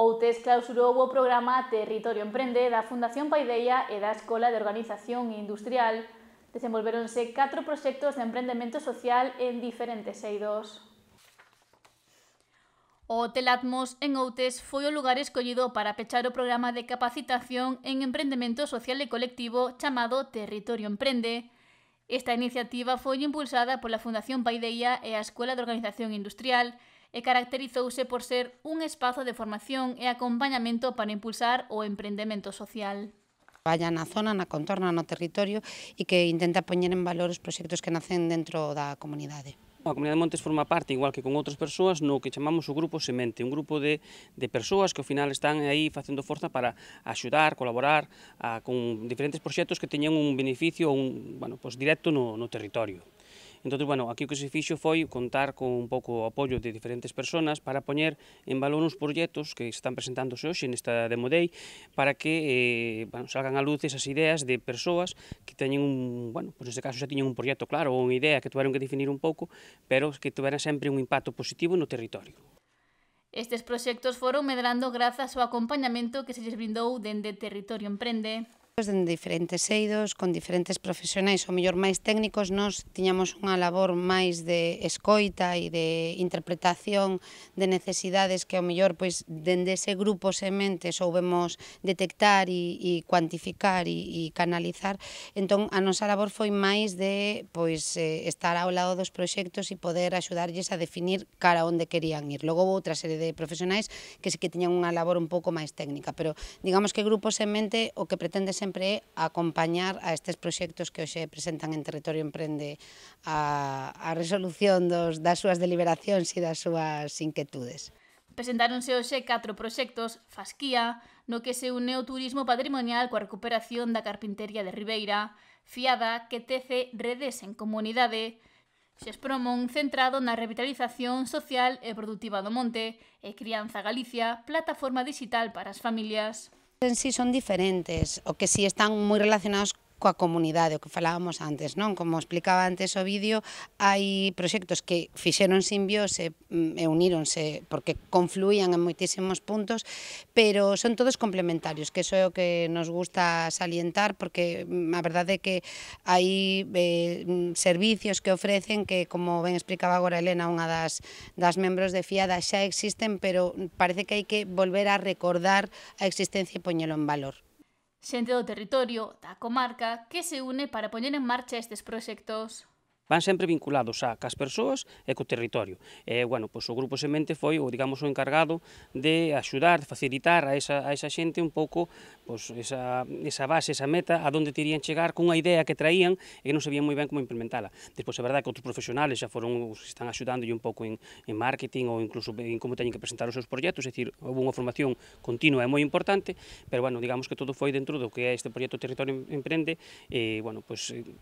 Outes clausurou o programa Territorio Emprende da Fundación Paideia e da Escola de Organización Industrial. Desenvolvéronse 4 proxectos de emprendemento social en diferentes eidos. O Hotel Atmos en Outes foi o lugar escollido para pechar o programa de capacitación en emprendemento social e colectivo chamado Territorio Emprende. Esta iniciativa foi impulsada pola Fundación Paideia e a Escola de Organización Industrial e caracterizouse por ser un espazo de formación e acompañamento para impulsar o emprendemento social. Vaya na zona, na contorna, no territorio e que intenta poñer en valor os proxectos que nacen dentro da comunidade. A Comunidade de Montes forma parte, igual que con outras persoas, no que chamamos o Grupo Semente, un grupo de persoas que ao final están aí facendo forza para axudar, colaborar con diferentes proxectos que teñan un beneficio directo no territorio. Entón, aquí o que se fixo foi contar con un pouco o apoio de diferentes persoas para poñer en valor uns proxectos que están presentándose hoxe nesta Demo Day para que salgan a luz esas ideas de persoas que teñen neste caso xa tiñen un proxecto claro ou unha idea que tuveron que definir un pouco, pero que tuveran sempre un impacto positivo no territorio. Estes proxectos foron medrando grazas ao acompañamento que se lles brindou dende Territorio Emprende. En diferentes eidos, con diferentes profesionais, o mellor máis técnicos, nós tiñamos unha labor máis de escoita e de interpretación de necesidades que ao mellor dende ese grupo semente soubemos detectar e cuantificar e canalizar. Entón, a nosa labor foi máis de estar ao lado dos proxectos e poder axudarlles a definir cara onde querían ir. Logo houve outra serie de profesionais que sí que tiñan unha labor un pouco máis técnica, pero digamos que Grupo Semente o que pretende sempre é acompañar a estes proxectos que hoxe presentan en Territorio Emprende a resolución das súas deliberacións e das súas inquietudes. Presentáronse hoxe 4 proxectos: Fasquía, no que se une o turismo patrimonial coa recuperación da carpintería de Ribeira; Fiada, que tece redes en comunidade; Xespromon, centrado na revitalización social e produtiva do monte; e Crianza Galicia, plataforma digital para as familias. En sí son diferentes, o que sí están moi relacionados coa comunidade, o que falábamos antes, non? Como explicaba antes o vídeo, hai proxectos que fixeron simbiose e uníronse porque confluían en moitísimos puntos, pero son todos complementarios, que iso é o que nos gusta salientar, porque a verdade é que hai servicios que ofrecen que, como ben explicaba agora Elena, unha das membros de Fiada, xa existen, pero parece que hai que volver a recordar a existencia e poñelo en valor. Xente do territorio, da comarca, que se une para poñer en marcha estes proxectos. Van sempre vinculados cas persoas e co territorio. O Grupo Semente foi o encargado de axudar, de facilitar a esa xente un pouco esa base, esa meta, a donde terían chegar con unha idea que traían e non sabían moi ben como implementala. Despois, é verdade que outros profesionales xa foron os que están axudándolle un pouco en marketing ou incluso en como teñen que presentar os seus proxectos, é dicir, houve unha formación continua e moi importante, pero, digamos que todo foi dentro do que é este proxecto Territorio Emprende,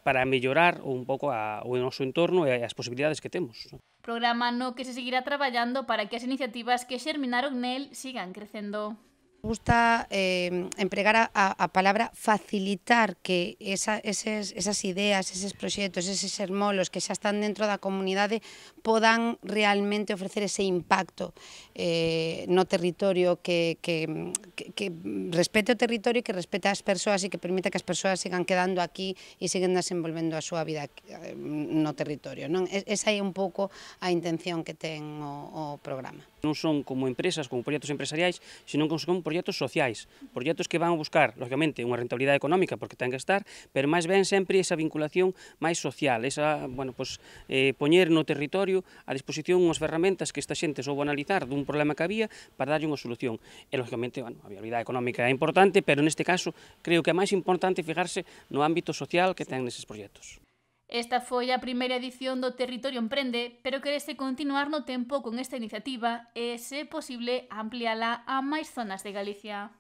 para mellorar un pouco o noso entorno e as posibilidades que temos. Programa no que se seguirá traballando para que as iniciativas que xerminaron nel sigan crecendo. Gusta empregar a palabra facilitar que esas ideas, eses proxectos, eses sermolos que xa están dentro da comunidade podan realmente ofrecer ese impacto no territorio que respete o territorio, que respete as persoas e que permita que as persoas sigan quedando aquí e sigan desenvolvendo a súa vida no territorio. Esa é un pouco a intención que ten o programa. Non son como empresas, como proxectos empresariais, senón que son proxectos sociais, proxectos que van a buscar, lógicamente, unha rentabilidade económica porque ten que estar, pero máis ben sempre esa vinculación máis social, poñer no territorio a disposición unhas ferramentas que esta xente soubo analizar dun problema que había para darlle unha solución. E, lógicamente, a viabilidade económica é importante, pero neste caso creo que é máis importante fijarse no ámbito social que ten neses proxectos. Esta foi a primeira edición do Territorio Emprende, pero querese continuar no tempo con esta iniciativa e, se posible, ampliala a máis zonas de Galicia.